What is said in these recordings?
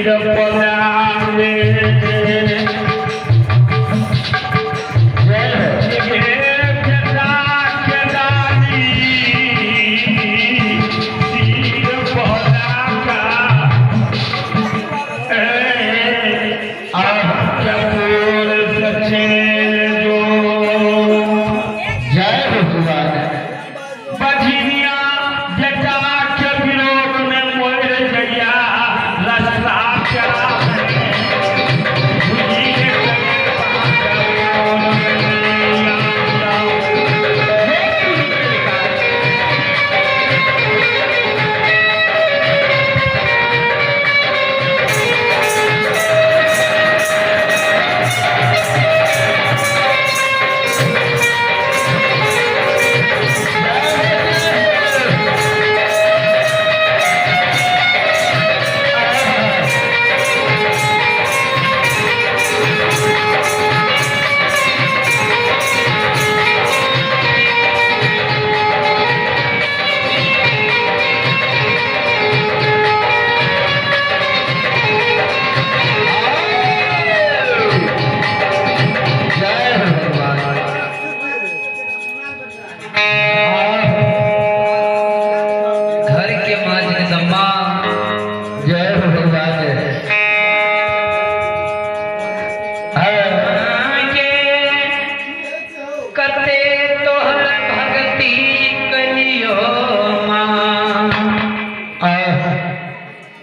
तीर पलावे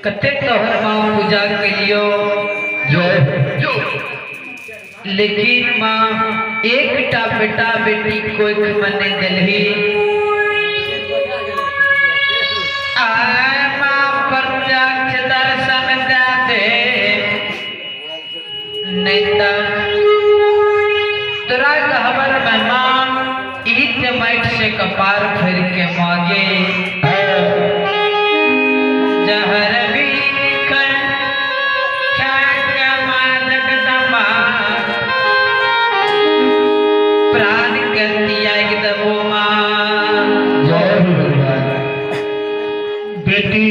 कते तोहर माँ पूजा के लियो लेकिन माँ एकटा बेटा बेटी कोई मने दिलही माँ प्रत्यक्ष दर्शन दे नहीं तोरा खबर मेहमान ईद माइट से कपार फेर के मांगे जहर बेटी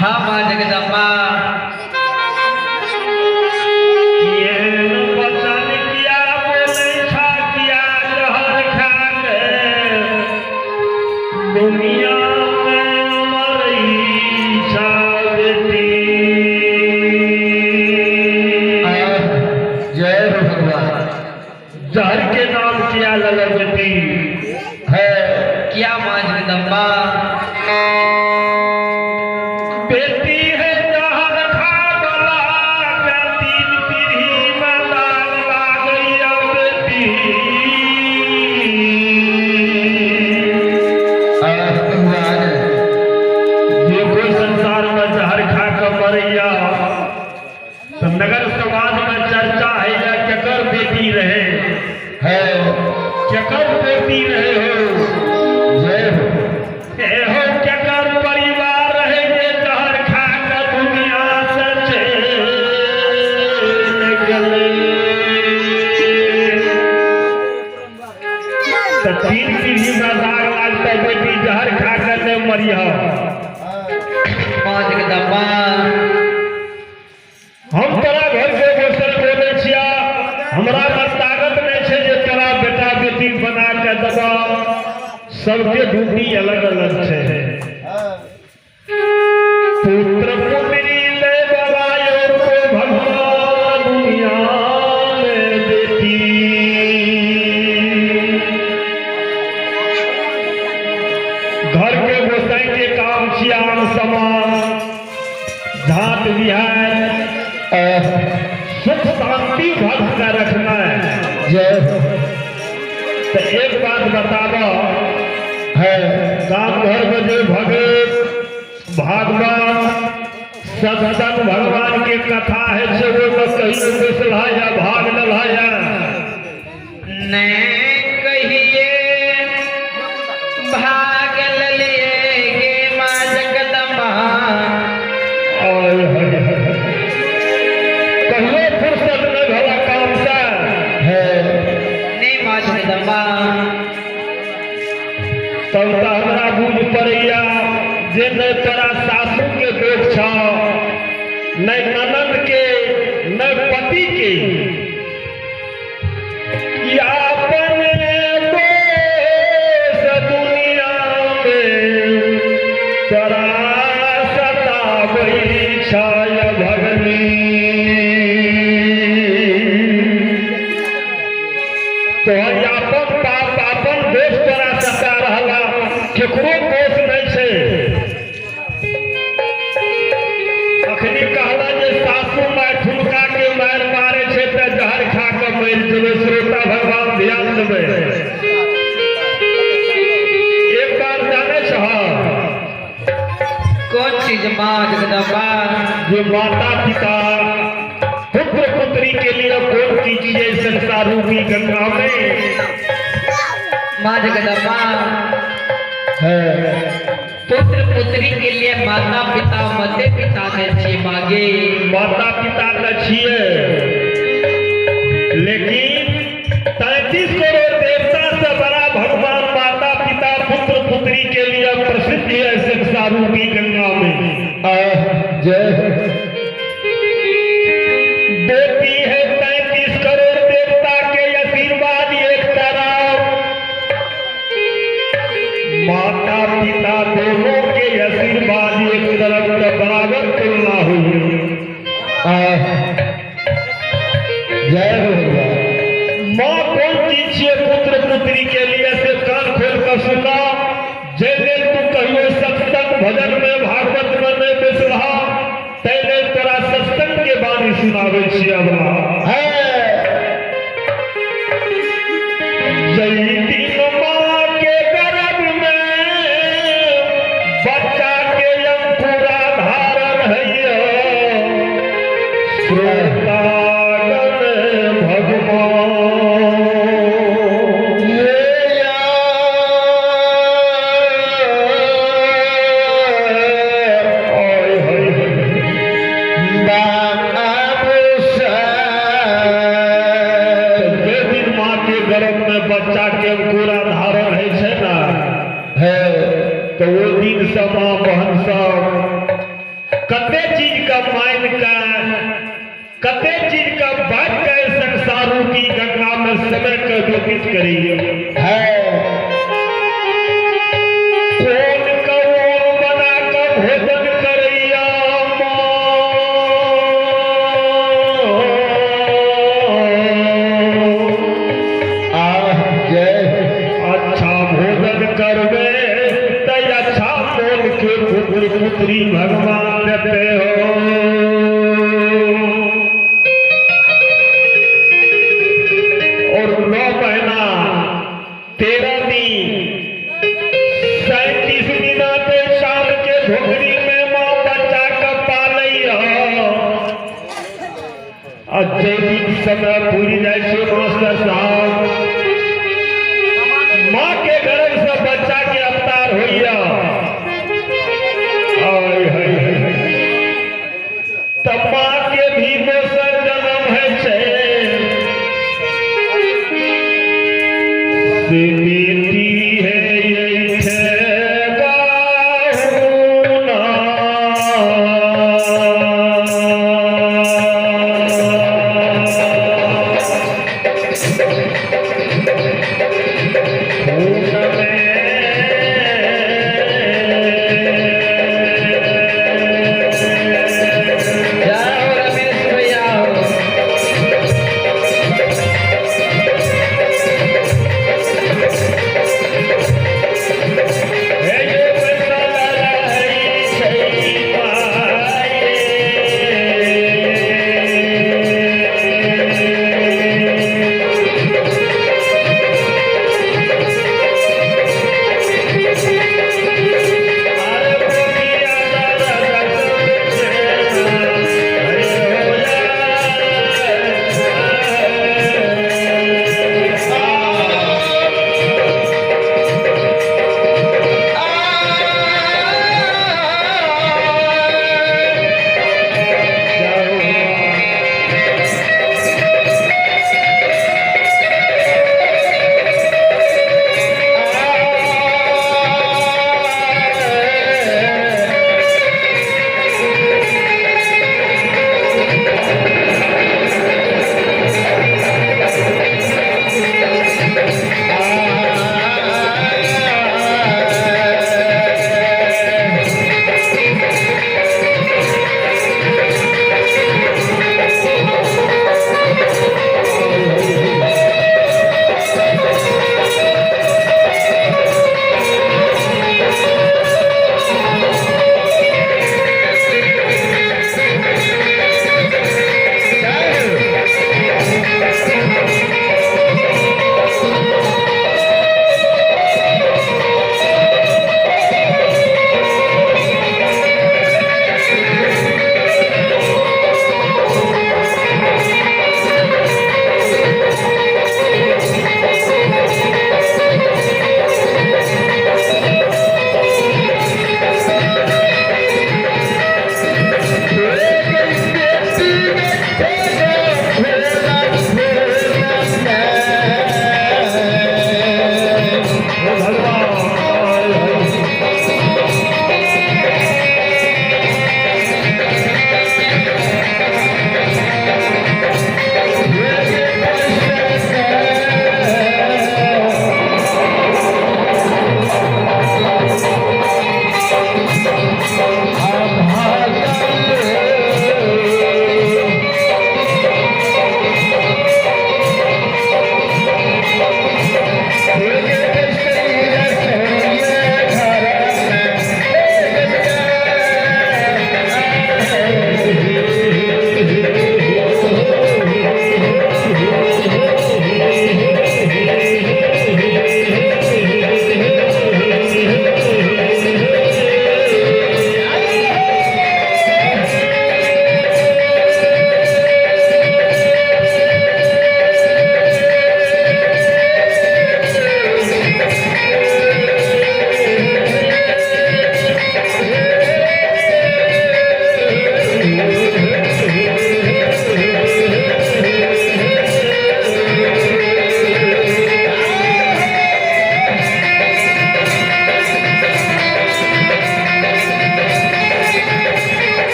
हाँ माँ जगदम्बा ये वचन किया बोले छा किया जहर खा के दुनिया में मरई छा बेटी जय भगवान जहर के नाम किया लगा बेटी है क्या माँ जगदम्बा बेटी है जहर खा गला के 3 पीढ़ी में दाग लाग गई बेटी जो कोई संसार में जहर खा कर मरैया तो नगर समाज में चर्चा है या केकर बेटी रहे है केकर बेटी रहे हो जय हो केकर परिवार रहे जे जहर खा कर दुनिया से चल गए तो 3 पीढ़ी में दाग लागता बेटी जहर खा कर नहीं मरिया माँ जगदम्बा हम तोरा घर के बैसल बोले छिया हमरा में ताकत नहीं है जे तोरा बेटा बेटी बना के दबा सबके ड्यूटी अलग अलग है पुत्र पुत्री ले बवायो को भगवान दुनिया में बेटी घर के गोसाई के काम छियाम समान झाट विहार सुख शांति भक्त का रखना है तो एक बात बतावा है गांव घर में जो भगत भागवत सत्संग भगवान की कथा है से वो कहीं घुसला या भाग लला या ने कहिए भाग लिए गे माँ जगदम्बा कहिए फुर्सत में भला काम से है नहीं माँ जगदम्बा तब तो हमरा बुझ पड़ैया जे नहीं तोरा सासू के दोष छ न ननद के न पति के, या अपने दोष दुनिया में तरा सतावई छाय भगनी। तो अपन पाप अपन दोष तोरा सता रहला, केकरो दोष नहीं छे। अखनी कहला जे सासू माय ठुमका के मार मारे छे त जहर खा के मर जेबे। श्रोता भगवान ध्यान देबे। एक बार जाने छह कौन चीज माँ जगदम्बा? जो माता पिता पुत्र पुत्री के लिए कौन कीजिए संसार रूपी गंगा में? माँ जगदम्बा, है पुत्र पुत्री के लिए माता पिता मते पिता ने छे मांगे। माता पिता तो छिए, लेकिन 33 करोड़ देवता से बड़ा भगवान माता पिता पुत्र पुत्री के लिए प्रसिद्ध है संसार रूपी गंगा में। जय देती है 33 करोड़ देवता के आशीर्वाद एक तरफ, माता पिता दोनों के आशीर्वाद एक तरफ का बराबर तुलना हुई। जय भगवान। माँ कौन चीज है पुत्र पुत्री के लिए से कान खोल कर सुना। जैसे तू कहियो सत्संग भजन में भागवत में नहीं बेसलहा, तैले तोरा सत्संग के बानी सुनावे छिया है। जय दिन माँ के गर्भ में बच्चा के अंकुरा धारण है, श्रोतागण भगवान बच्चा के अंकुरा धारण है ना, है तो वो दिन सब माँ बहन सब कते चीज का मान का कते चीज का बात का संसारों की गंगा में समय का व्यतीत करिए है। कौन कौन बना कर भोजन करैया अच्छा भोजन करवे तो अच्छा बोल के पुत्र पुत्री भगवान देते हो। और 9 महीना 13 दिन 37 दिन 3 साल के घोगरी में माँ बच्चा का पालैया। अच्छे दिन समय पूरी जाए मास्टर साहब, माँ के गर्भ से बच्चा के अवतार होइया। तब माँ के भी दोसर जन्म है से बेटी है यही है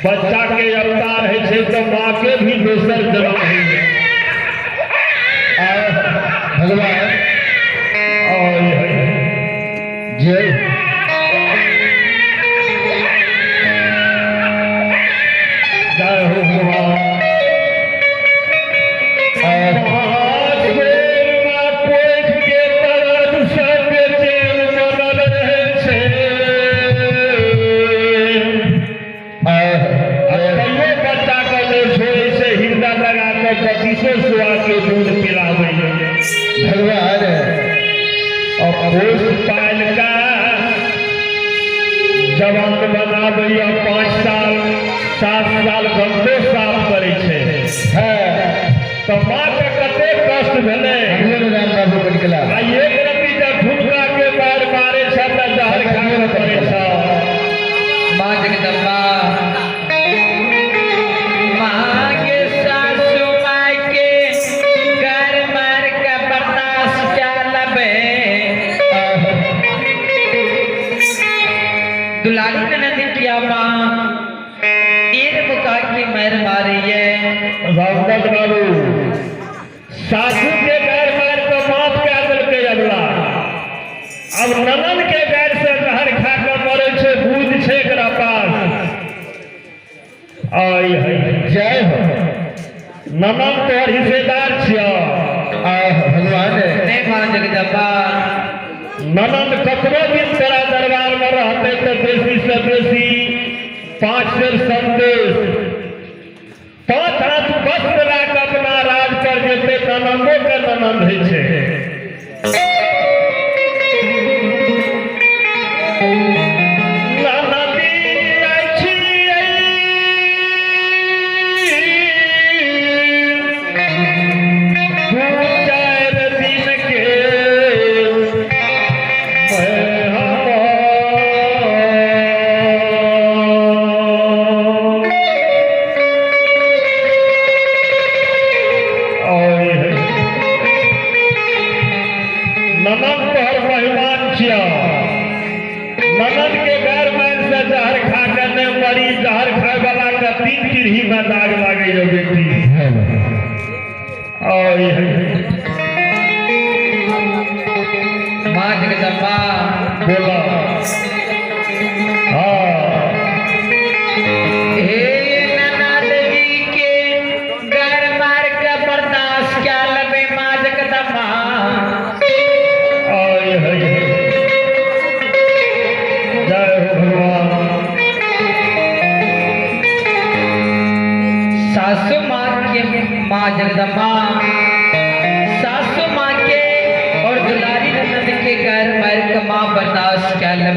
बच्चा के अवतार है छे तो माँ के भी दोसर जन्म है भगवान जय जय हो भगवान दूध पिलावे भगवान और पोष पाल का जवान बनावे 5 साल 7 साल घंटो साफ करे छे तो माँ के कते कष्ट भेले राम बाबू को निकला आ एक रति जब झुमका के बार मारे छ त जहर खाए पड़े छ माँ जगदम्बा माँ के सासू माँ के घर मार का बर्दाश्त क्या लबे दुलारी ननद किया माँ तीर बुका की मैर मारी है रामदास बाबू सासू के घर मार तो माफ कर दिलके अगला अब ननन के घर से जहर खा कर मरे छे बूझ छे एकरा पास आई है जय हो ननन तोहर हिस्सेदार छिया भगवान नहीं माँ जगदम्बा ननन कतरो दिन तेरा दरबार में रहते तो बेसी से बेसी 5 बेर संदेश 5 हाथ वस्त्र राख अपना राज पर जेते ननंदो के ननंद है छे ननदी अछि दू 4 दिन के ननद तोहर मेहमान छिया ननद के घर में से जहर खा कर ने मरी जहर खाए वाला का 3 पीढ़ी में दाग लागे जो बेटी माँ जगदम्बा बोला हाँ हे ननदवी के घर मार का बर्दाश्त क्या लबे माँ जगदम्बा जय हो भगवान सासू माँ के माँ जगदम्बा सासू माँ के और दुलारी ननद के घर मार का माँ बर्दाश्त क्या लबे